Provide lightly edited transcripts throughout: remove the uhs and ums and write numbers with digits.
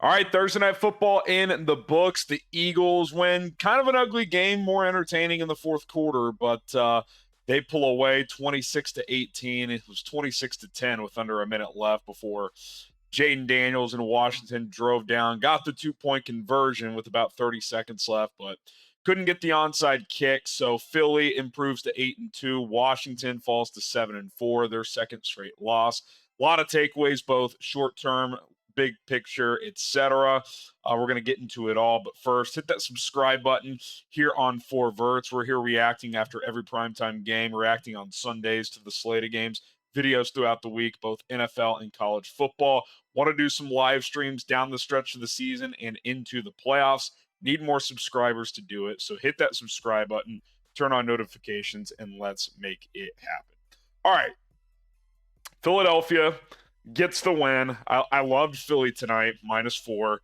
All right, Thursday Night Football in the books. The Eagles win. Kind of an ugly game, more entertaining in the fourth quarter, but they pull away 26-18. It was 26-10 with under a minute left before Jayden Daniels in Washington drove down, got the 2-point conversion with about 30 seconds left, but couldn't get the onside kick. So Philly improves to 8-2. Washington falls to 7-4, their second straight loss. A lot of takeaways, both short term, big picture, etc. We're going to get into it all, but first, hit that subscribe button here on Verts. We're here reacting after every primetime game, reacting on Sundays to the slate of games, videos throughout the week, both NFL and college football. Want to do some live streams down the stretch of the season and into the playoffs. Need more subscribers to do it. So hit that subscribe button, turn on notifications, and let's make it happen. All right. Philadelphia gets the win. I loved Philly tonight, -4.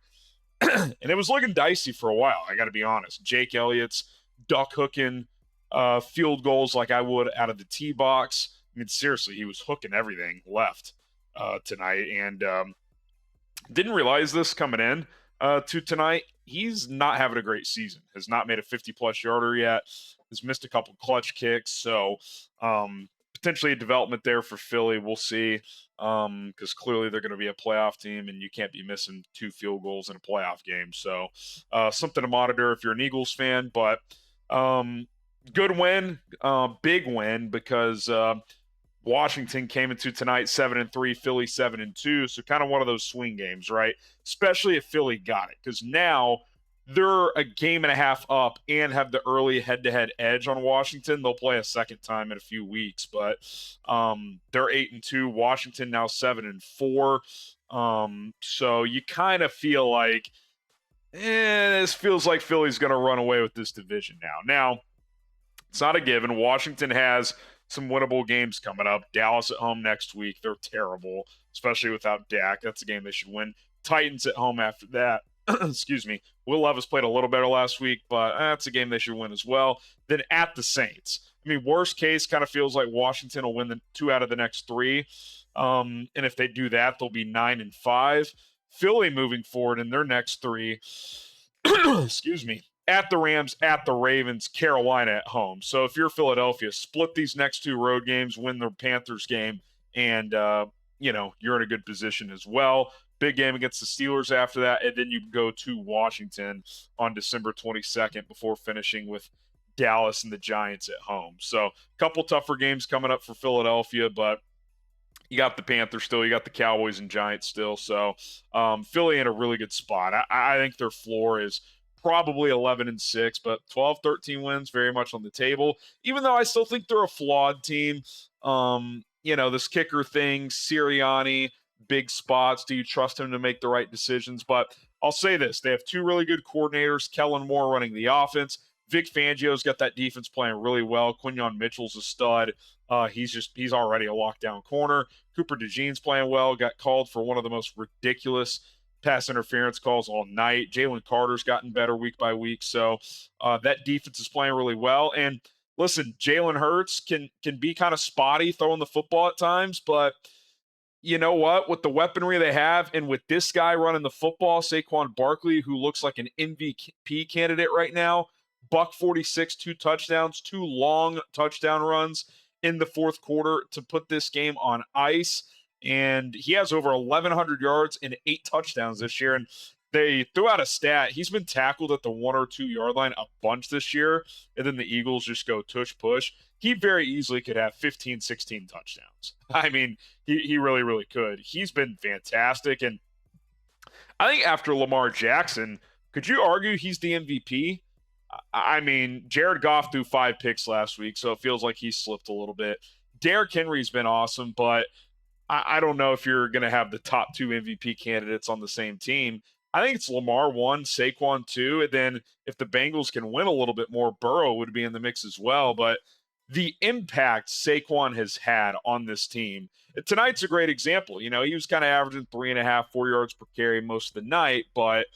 And it was looking dicey for a while, I got to be honest. Jake Elliott's duck hooking field goals like I would out of the tee box. I mean, seriously, he was hooking everything left tonight. And didn't realize this coming in to tonight. He's not having a great season. Has not made a 50-plus yarder yet. Has missed a couple clutch kicks. So potentially a development there for Philly. We'll see, because clearly they're going to be a playoff team, and you can't be missing 2 field goals in a playoff game. So something to monitor if you're an Eagles fan. But good win, big win, because Washington came into tonight 7-3, Philly 7-2. So kind of one of those swing games, right? Especially if Philly got it, because now they're a game and a half up and have the early head-to-head edge on Washington. They'll play a second time in a few weeks, but they're 8-2. Washington now 7-4. So you kind of feel like, this feels like Philly's going to run away with this division now. Now, it's not a given. Washington has some winnable games coming up. Dallas at home next week. They're terrible, especially without Dak. That's a game they should win. Titans at home after that. Excuse me. Will Levis played a little better last week, but that's a game they should win as well. Then at the Saints. I mean, worst case, kind of feels like Washington will win the 2 out of the next 3. And if they do that, they'll be 9-5. Philly moving forward in their next 3. Excuse me. At the Rams, at the Ravens, Carolina at home. So if you're Philadelphia, split these next 2 road games, win the Panthers game, and you're in a good position as well. Big game against the Steelers after that, and then you go to Washington on December 22nd before finishing with Dallas and the Giants at home. So a couple tougher games coming up for Philadelphia, but you got the Panthers still, you got the Cowboys and Giants still. So Philly in a really good spot. I think their floor is probably 11-6, but 12-13 wins very much on the table, even though I still think they're a flawed team. This kicker thing, Sirianni, big spots. Do you trust him to make the right decisions? But I'll say this. They have 2 really good coordinators, Kellen Moore running the offense. Vic Fangio's got that defense playing really well. Quinyon Mitchell's a stud. He's already a lockdown corner. Cooper DeJean's playing well. Got called for one of the most ridiculous pass interference calls all night. Jalen Carter's gotten better week by week. So that defense is playing really well. And listen, Jalen Hurts can be kind of spotty throwing the football at times, but you know what? With the weaponry they have, and with this guy running the football, Saquon Barkley, who looks like an MVP candidate right now, $146, 2 touchdowns, 2 long touchdown runs in the fourth quarter to put this game on ice. And he has over 1,100 yards and 8 touchdowns this year. And they threw out a stat. He's been tackled at the 1 or 2 yard line a bunch this year. And then the Eagles just go tush push. He very easily could have 15, 16 touchdowns. I mean, he really, really could. He's been fantastic. And I think after Lamar Jackson, could you argue he's the MVP? I mean, Jared Goff threw 5 picks last week, so it feels like he slipped a little bit. Derrick Henry's been awesome, but I don't know if you're going to have the top 2 MVP candidates on the same team. I think it's Lamar 1, Saquon 2, and then if the Bengals can win a little bit more, Burrow would be in the mix as well. But the impact Saquon has had on this team, tonight's a great example. He was kind of averaging 3.5, 4 yards per carry most of the night, but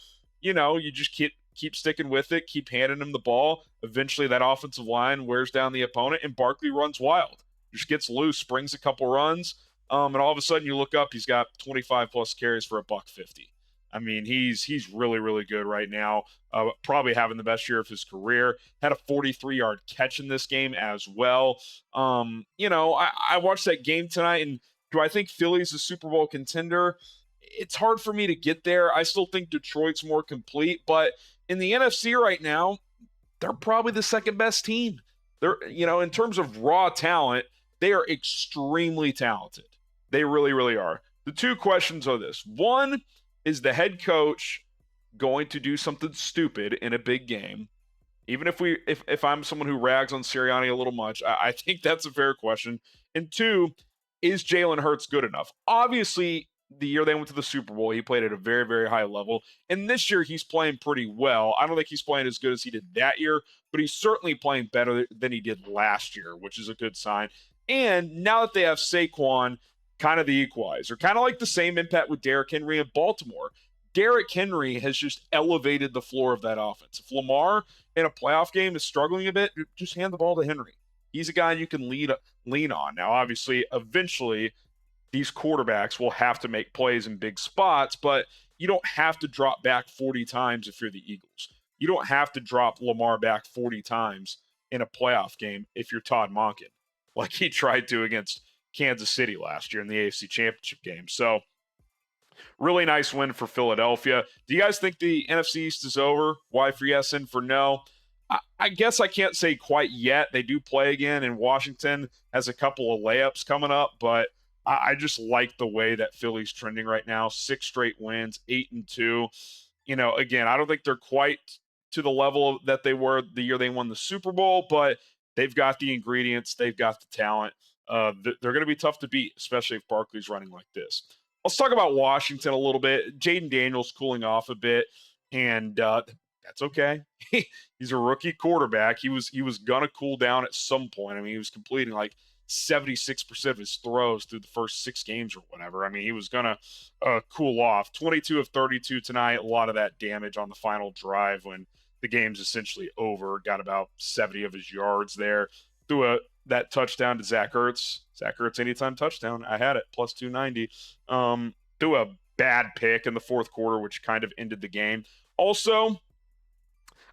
you just keep sticking with it, keep handing him the ball. Eventually that offensive line wears down the opponent, and Barkley runs wild. Just gets loose, springs a couple runs, and all of a sudden you look up, he's got 25 plus carries for $150. I mein, he's really, really good right now. Probably having the best year of his career. Had a 43-yard catch in this game as well. I watched that game tonight, and do I think Philly's a Super Bowl contender? It's hard for me to get there. I still think Detroit's more complete, but in the NFC right now, they're probably the second best team. In terms of raw talent, they are extremely talented. They really, really are. The two questions are this. One, is the head coach going to do something stupid in a big game? Even if I'm someone who rags on Sirianni a little much, I think that's a fair question. And two, is Jalen Hurts good enough? Obviously, the year they went to the Super Bowl, he played at a very, very high level. And this year, he's playing pretty well. I don't think he's playing as good as he did that year, but he's certainly playing better than he did last year, which is a good sign. And now that they have Saquon, kind of the equalizer, kind of like the same impact with Derrick Henry in Baltimore. Derrick Henry has just elevated the floor of that offense. If Lamar in a playoff game is struggling a bit, just hand the ball to Henry. He's a guy you can lean on. Now, obviously, eventually, these quarterbacks will have to make plays in big spots, but you don't have to drop back 40 times if you're the Eagles. You don't have to drop Lamar back 40 times in a playoff game if you're Todd Monken, like he tried to against Kansas City last year in the AFC Championship game. So, really nice win for Philadelphia. Do you guys think the NFC East is over? Y for yes, N for no? I guess I can't say quite yet. They do play again, and Washington has a couple of layups coming up, but I just like the way that Philly's trending right now. 6 straight wins, 8-2. Again, I don't think they're quite to the level that they were the year they won the Super Bowl, but they've got the ingredients, they've got the talent. They're going to be tough to beat, especially if Barkley's running like this. Let's talk about Washington a little bit. Jayden Daniels cooling off a bit, and that's okay. He's a rookie quarterback. He was gonna cool down at some point. I mean, he was completing like 76% of his throws through the first 6 games or whatever. I mean, he was gonna cool off. 22 of 32 tonight. A lot of that damage on the final drive when the game's essentially over. Got about 70 of his yards there. Threw that touchdown to Zach Ertz. Zach Ertz anytime touchdown. I had it plus 290. Threw a bad pick in the fourth quarter, which kind of ended the game. Also,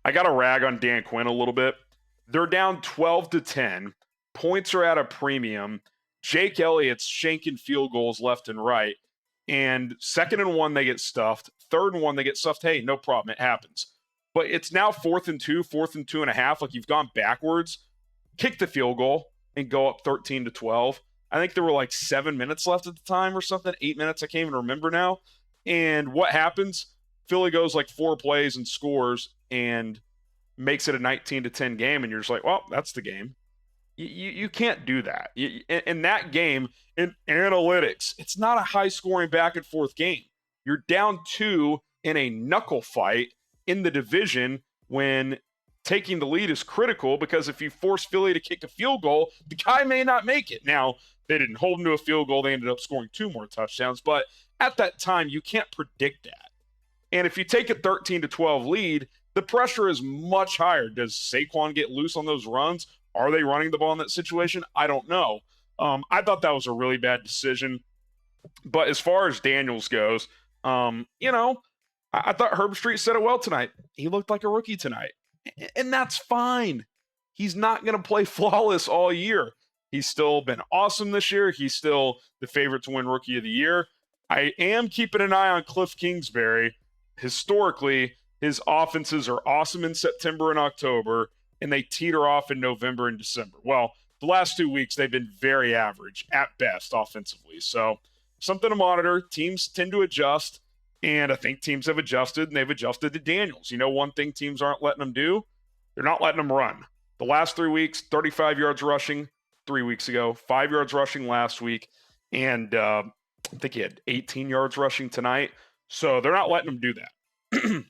I got to rag on Dan Quinn a little bit. They're down 12-10. Points are at a premium. Jake Elliott's shanking field goals left and right. And 2nd and 1, they get stuffed. 3rd and 1, they get stuffed. Hey, no problem. It happens. But it's now 4th and 2, 4th and 2.5. Like you've gone backwards. Kick the field goal and go up 13-12. I think there were like 7 minutes left at the time or something. 8 minutes. I can't even remember now. And what happens? Philly goes like 4 plays and scores and makes it a 19-10 game. And you're just like, well, that's the game. You can't do that. In that game, in analytics, it's not a high-scoring back-and-forth game. You're down 2 in a knuckle fight in the division when taking the lead is critical, because if you force Philly to kick a field goal, the guy may not make it. Now, they didn't hold him to a field goal. They ended up scoring 2 more touchdowns. But at that time, you can't predict that. And if you take a 13-12 lead, the pressure is much higher. Does Saquon get loose on those runs? Are they running the ball in that situation? I don't know. I thought that was a really bad decision. But as far as Daniels goes, I thought Herbstreit said it well tonight. He looked like a rookie tonight. And that's fine. He's not going to play flawless all year. He's still been awesome this year. He's still the favorite to win Rookie of the Year. I am keeping an eye on Cliff Kingsbury. Historically, his offenses are awesome in September and October, and they teeter off in November and December. Well, the last 2 weeks, they've been very average at best offensively. So something to monitor. Teams tend to adjust, and I think teams have adjusted, and they've adjusted to Daniels. One thing teams aren't letting them do? They're not letting them run. The last 3 weeks, 35 yards rushing 3 weeks ago, 5 yards rushing last week, and I think he had 18 yards rushing tonight. So they're not letting them do that.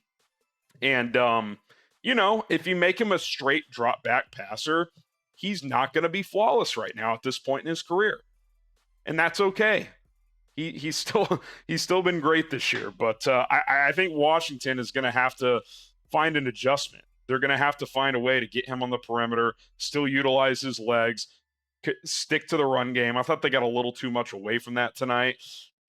And, if you make him a straight drop back passer, he's not going to be flawless right now at this point in his career. And that's okay. He's still been great this year. But I think Washington is going to have to find an adjustment. They're going to have to find a way to get him on the perimeter, still utilize his legs, stick to the run game. I thought they got a little too much away from that tonight.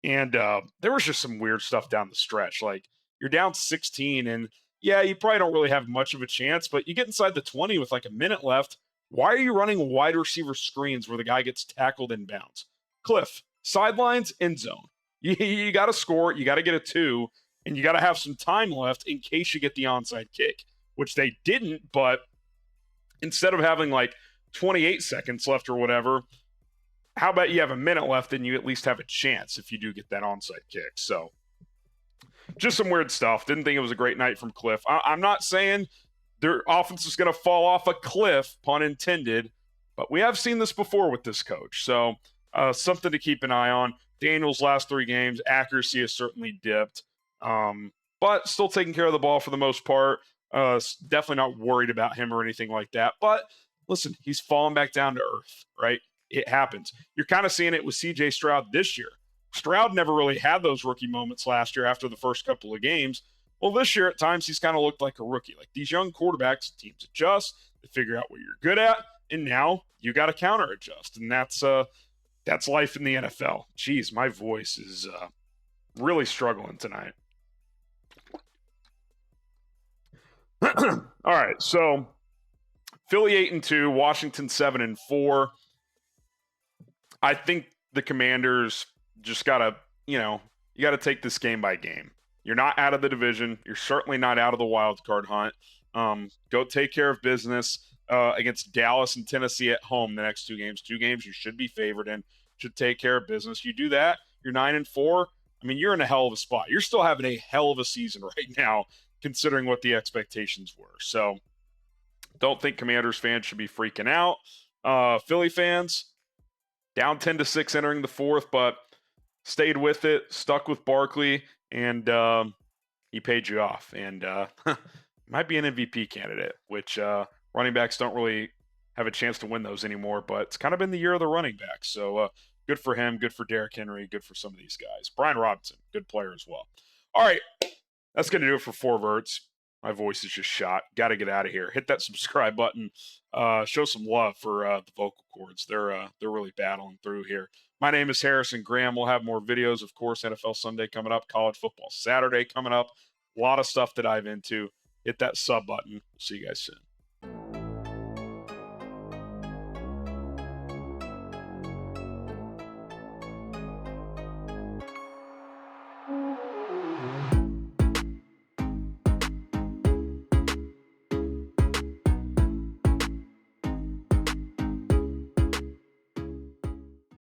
And there was just some weird stuff down the stretch. Like, you're down 16, and yeah, you probably don't really have much of a chance, but you get inside the 20 with like a minute left. Why are you running wide receiver screens where the guy gets tackled in bounds? Cliff, sidelines, end zone. You got to score, you got to get a two, and you got to have some time left in case you get the onside kick, which they didn't. But instead of having like 28 seconds left or whatever, how about you have a minute left and you at least have a chance if you do get that onside kick? So just some weird stuff. Didn't think it was a great night from Cliff. I'm not saying their offense is going to fall off a cliff, pun intended, but we have seen this before with this coach. So something to keep an eye on. Daniels' last 3 games, accuracy has certainly dipped, but still taking care of the ball for the most part. Definitely not worried about him or anything like that. But listen, he's fallen back down to earth, right? It happens. You're kind of seeing it with CJ Stroud this year. Stroud never really had those rookie moments last year after the first couple of games. Well, this year at times he's kind of looked like a rookie. Like, these young quarterbacks, teams adjust, they figure out what you're good at, and now you got to counter adjust, and that's life in the NFL. Jeez, my voice is really struggling tonight. All right, so Philly 8-2, Washington 7-4. I think the Commanders just gotta, you gotta take this game by game. You're not out of the division. You're certainly not out of the wild card hunt. Go take care of business against Dallas and Tennessee at home the next 2 games. 2 games you should be favored in. Should take care of business. You do that, you're 9-4. I mean, you're in a hell of a spot. You're still having a hell of a season right now, considering what the expectations were. So, don't think Commanders fans should be freaking out. Philly fans, down 10-6 entering the 4th, but stayed with it, stuck with Barkley, and he paid you off. And might be an MVP candidate, which running backs don't really have a chance to win those anymore, but it's kind of been the year of the running backs. So good for him, good for Derrick Henry, good for some of these guys. Brian Robinson, good player as well. All right, that's going to do it for 4 Verts. My voice is just shot. Got to get out of here. Hit that subscribe button. Show some love for the vocal cords. They're really battling through here. My name is Harrison Graham. We'll have more videos, of course. NFL Sunday coming up. College football Saturday coming up. A lot of stuff to dive into. Hit that sub button. See you guys soon.